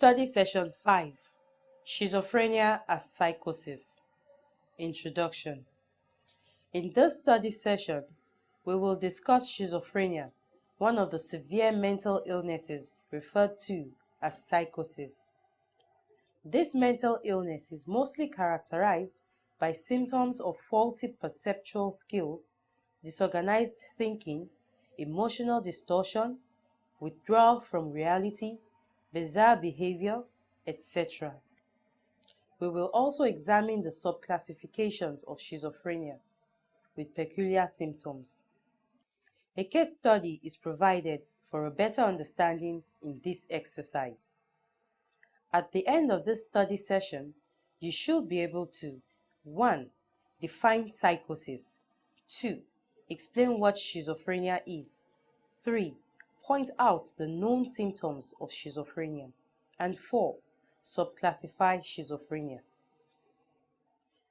Study Session 5, Schizophrenia as Psychosis. Introduction. In this study session, we will discuss schizophrenia, one of the severe mental illnesses referred to as psychosis. This mental illness is mostly characterized by symptoms of faulty perceptual skills, disorganized thinking, emotional distortion, withdrawal from reality, bizarre behavior, etc. We will also examine the subclassifications of schizophrenia with peculiar symptoms. A case study is provided for a better understanding in this exercise. At the end of this study session, you should be able to 1. Define psychosis. 2. Explain what schizophrenia is. 3. Point out the known symptoms of schizophrenia. And 4. Subclassify schizophrenia.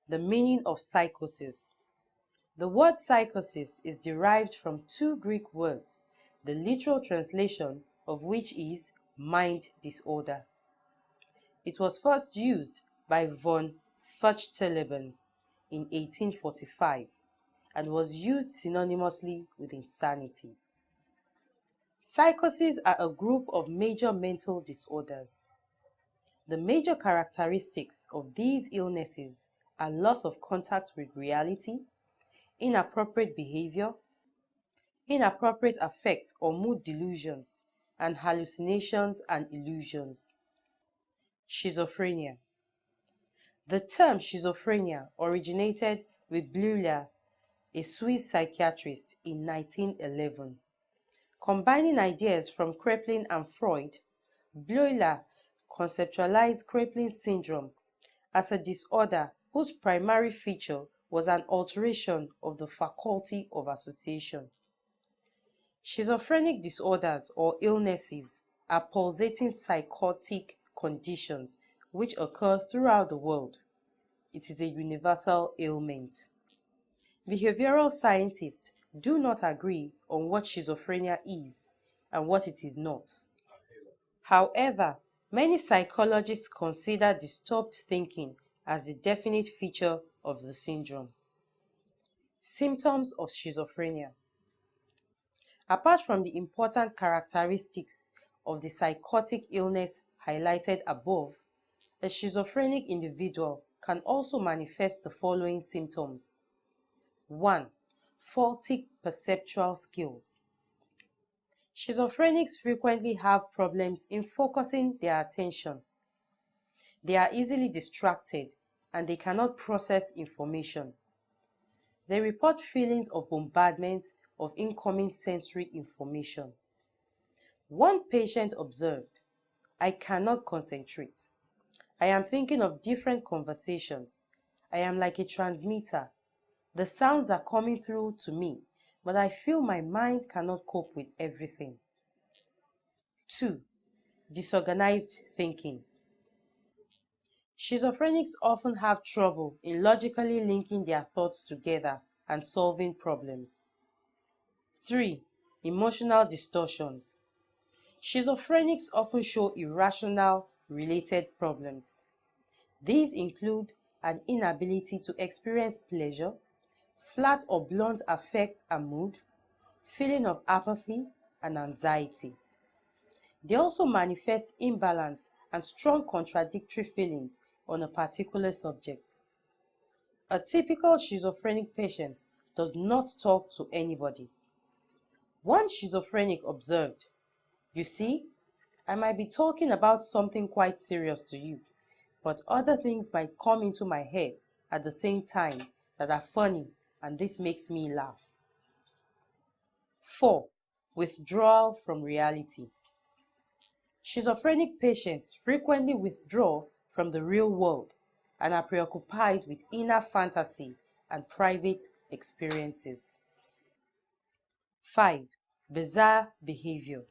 The meaning of psychosis. The word psychosis is derived from two Greek words, the literal translation of which is mind disorder. It was first used by von Feuchteleben in 1845 and was used synonymously with insanity. Psychoses are a group of major mental disorders. The major characteristics of these illnesses are loss of contact with reality, inappropriate behavior, inappropriate affect or mood delusions, and hallucinations and illusions. Schizophrenia. The term schizophrenia originated with Bleuler, a Swiss psychiatrist, in 1911. Combining ideas from Kraepelin and Freud, Bleuler conceptualized Kraepelin syndrome as a disorder whose primary feature was an alteration of the faculty of association. Schizophrenic disorders or illnesses are pulsating psychotic conditions which occur throughout the world. It is a universal ailment. Behavioral scientists do not agree on what schizophrenia is and what it is not. However, many psychologists consider disturbed thinking as the definite feature of the syndrome. Symptoms of schizophrenia. Apart from the important characteristics of the psychotic illness highlighted above, a schizophrenic individual can also manifest the following symptoms. 1. Faulty perceptual skills. Schizophrenics frequently have problems in focusing their attention. They are easily distracted and they cannot process information. They report feelings of bombardment of incoming sensory information. One patient observed, "I cannot concentrate. I am thinking of different conversations. I am like a transmitter. The sounds are coming through to me, but I feel my mind cannot cope with everything." 2. Disorganized thinking. Schizophrenics often have trouble in logically linking their thoughts together and solving problems. 3. Emotional distortions. Schizophrenics often show irrational related problems. These include an inability to experience pleasure, flat or blunt affect and mood, feeling of apathy and anxiety. They also manifest imbalance and strong contradictory feelings on a particular subject. A typical schizophrenic patient does not talk to anybody. One schizophrenic observed, "You see, I might be talking about something quite serious to you, but other things might come into my head at the same time that are funny, and this makes me laugh." 4. Withdrawal from reality. Schizophrenic patients frequently withdraw from the real world and are preoccupied with inner fantasy and private experiences. 5. Bizarre behavior.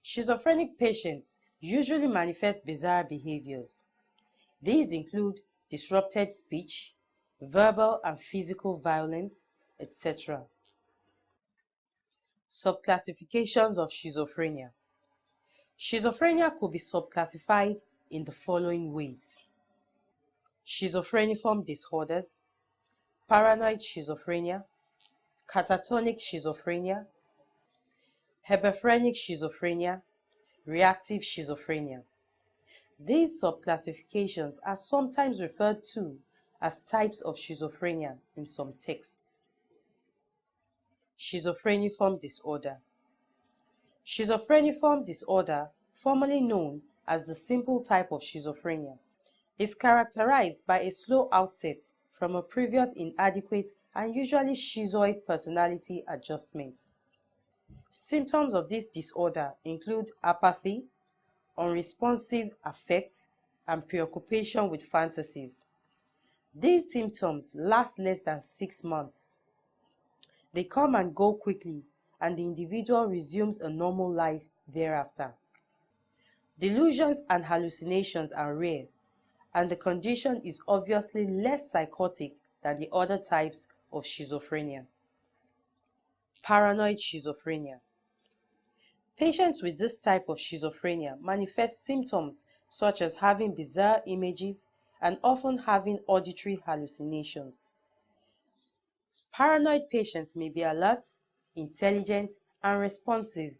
Schizophrenic patients usually manifest bizarre behaviors. These include disrupted speech, verbal and physical violence, etc. Subclassifications of schizophrenia. Schizophrenia could be subclassified in the following ways: schizophreniform disorders, paranoid schizophrenia, catatonic schizophrenia, hebephrenic schizophrenia, reactive schizophrenia. These subclassifications are sometimes referred to as types of schizophrenia in some texts. Schizophreniform disorder. Schizophreniform disorder, formerly known as the simple type of schizophrenia, is characterized by a slow outset from a previous inadequate and usually schizoid personality adjustment. Symptoms of this disorder include apathy, unresponsive affect, and preoccupation with fantasies. These symptoms last less than 6 months. They come and go quickly, and the individual resumes a normal life thereafter. Delusions and hallucinations are rare, and the condition is obviously less psychotic than the other types of schizophrenia. Paranoid schizophrenia. Patients with this type of schizophrenia manifest symptoms such as having bizarre images and often having auditory hallucinations. Paranoid patients may be alert, intelligent, and responsive,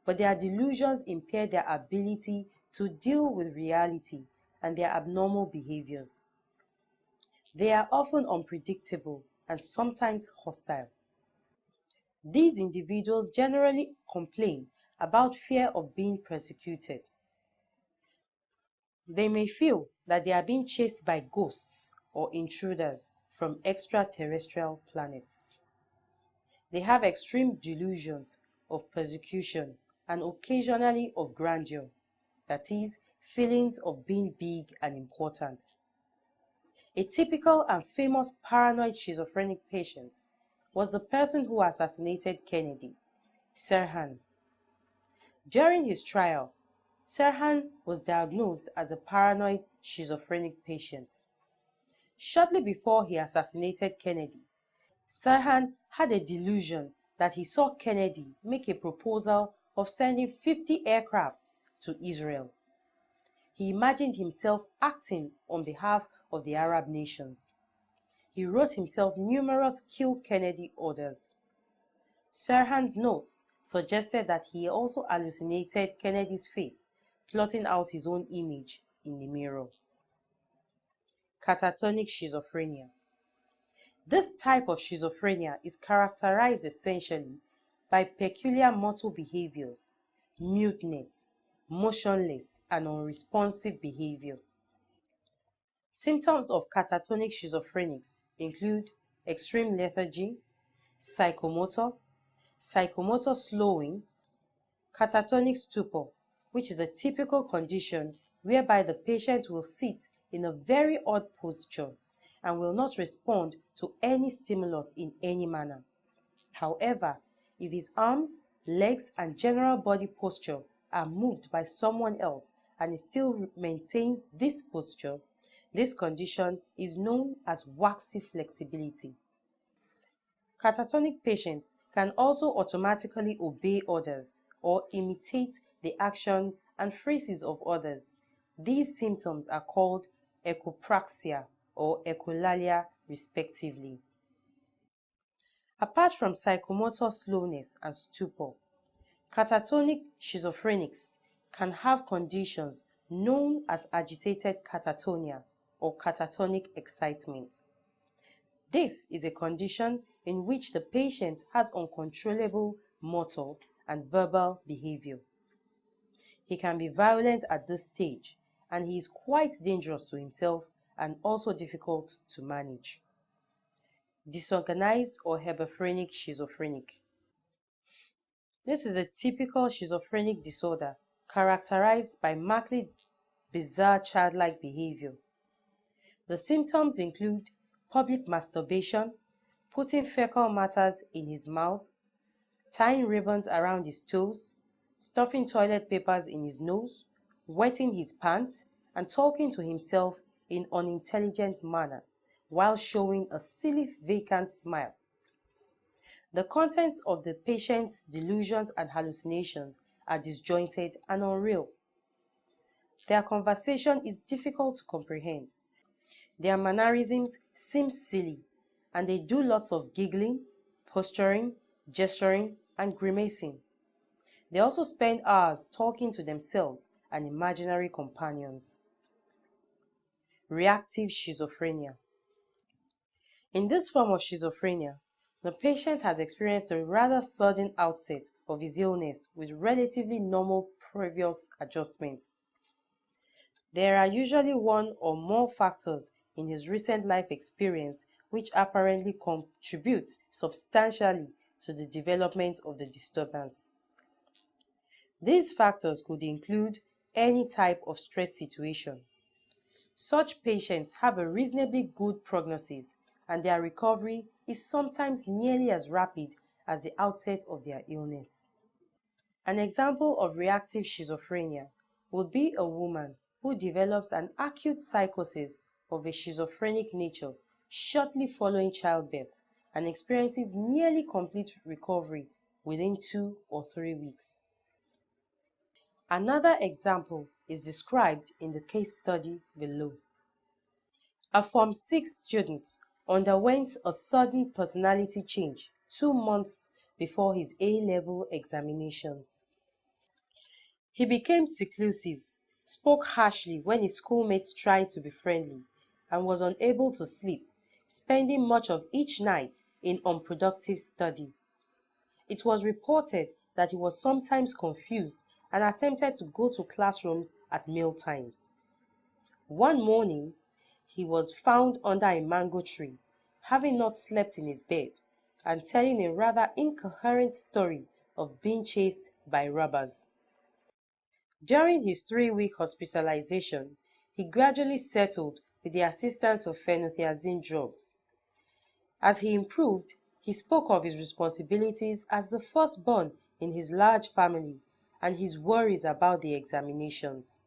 but their delusions impair their ability to deal with reality and their abnormal behaviors. They are often unpredictable and sometimes hostile. These individuals generally complain about fear of being persecuted. They may feel that they are being chased by ghosts or intruders from extraterrestrial planets. They have extreme delusions of persecution and occasionally of grandeur, that is, feelings of being big and important. A typical and famous paranoid schizophrenic patient was the person who assassinated Kennedy, Sirhan. During his trial, Sirhan was diagnosed as a paranoid schizophrenic patient. Shortly before he assassinated Kennedy, Sirhan had a delusion that he saw Kennedy make a proposal of sending 50 aircrafts to Israel. He imagined himself acting on behalf of the Arab nations. He wrote himself numerous kill Kennedy orders. Sirhan's notes suggested that he also hallucinated Kennedy's face, plotting out his own image in the mirror. Catatonic schizophrenia. This type of schizophrenia is characterized essentially by peculiar motor behaviors, muteness, motionless, and unresponsive behavior. Symptoms of catatonic schizophrenics include extreme lethargy, psychomotor slowing, catatonic stupor, which is a typical condition whereby the patient will sit in a very odd posture and will not respond to any stimulus in any manner. However, if his arms, legs, and general body posture are moved by someone else and he still maintains this posture, this condition is known as waxy flexibility. Catatonic patients can also automatically obey orders or imitate the actions and phrases of others. These symptoms are called echopraxia or echolalia respectively. Apart from psychomotor slowness and stupor, catatonic schizophrenics can have conditions known as agitated catatonia or catatonic excitement. This is a condition in which the patient has uncontrollable motor and verbal behavior. He can be violent at this stage, and he is quite dangerous to himself and also difficult to manage. Disorganized or hebephrenic schizophrenic. This is a typical schizophrenic disorder characterized by markedly bizarre childlike behavior. The symptoms include public masturbation, putting fecal matters in his mouth, tying ribbons around his toes, stuffing toilet papers in his nose, wetting his pants, and talking to himself in an unintelligent manner while showing a silly vacant smile. The contents of the patient's delusions and hallucinations are disjointed and unreal. Their conversation is difficult to comprehend. Their mannerisms seem silly, and they do lots of giggling, posturing, gesturing, and grimacing. They also spend hours talking to themselves and imaginary companions. Reactive schizophrenia. In this form of schizophrenia, the patient has experienced a rather sudden outset of his illness with relatively normal previous adjustments. There are usually one or more factors in his recent life experience which apparently contribute substantially to the development of the disturbance. These factors could include any type of stress situation. Such patients have a reasonably good prognosis, and their recovery is sometimes nearly as rapid as the outset of their illness. An example of reactive schizophrenia would be a woman who develops an acute psychosis of a schizophrenic nature shortly following childbirth and experiences nearly complete recovery within 2 or 3 weeks. Another example is described in the case study below. A Form 6 student underwent a sudden personality change 2 months before his A-level examinations. He became seclusive, spoke harshly when his schoolmates tried to be friendly, and was unable to sleep, spending much of each night in unproductive study. It was reported that he was sometimes confused and attempted to go to classrooms at meal times. One morning, he was found under a mango tree, having not slept in his bed, and telling a rather incoherent story of being chased by robbers. During his 3-week hospitalization, he gradually settled with the assistance of phenothiazine drugs. As he improved, he spoke of his responsibilities as the firstborn in his large family and his worries about the examinations.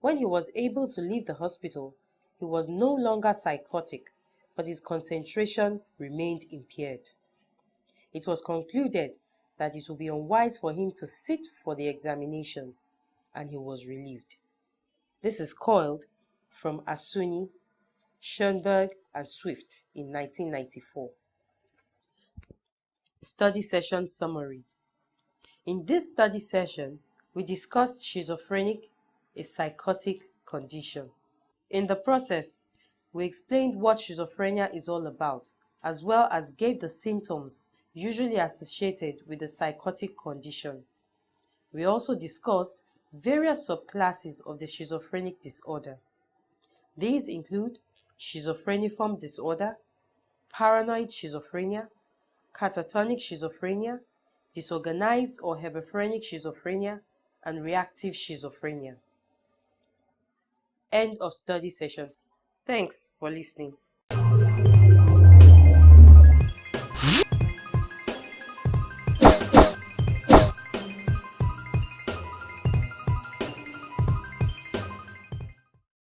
When he was able to leave the hospital, he was no longer psychotic, but his concentration remained impaired. It was concluded that it would be unwise for him to sit for the examinations, and he was relieved. This is coiled from Asuni, Schoenberg, and Swift in 1994. Study session summary. In this study session, we discussed schizophrenic, a psychotic condition. In the process, we explained what schizophrenia is all about, as well as gave the symptoms usually associated with the psychotic condition. We also discussed various subclasses of the schizophrenic disorder. These include schizophreniform disorder, paranoid schizophrenia, catatonic schizophrenia, disorganized or hebephrenic schizophrenia, and reactive schizophrenia. End of study session. Thanks for listening.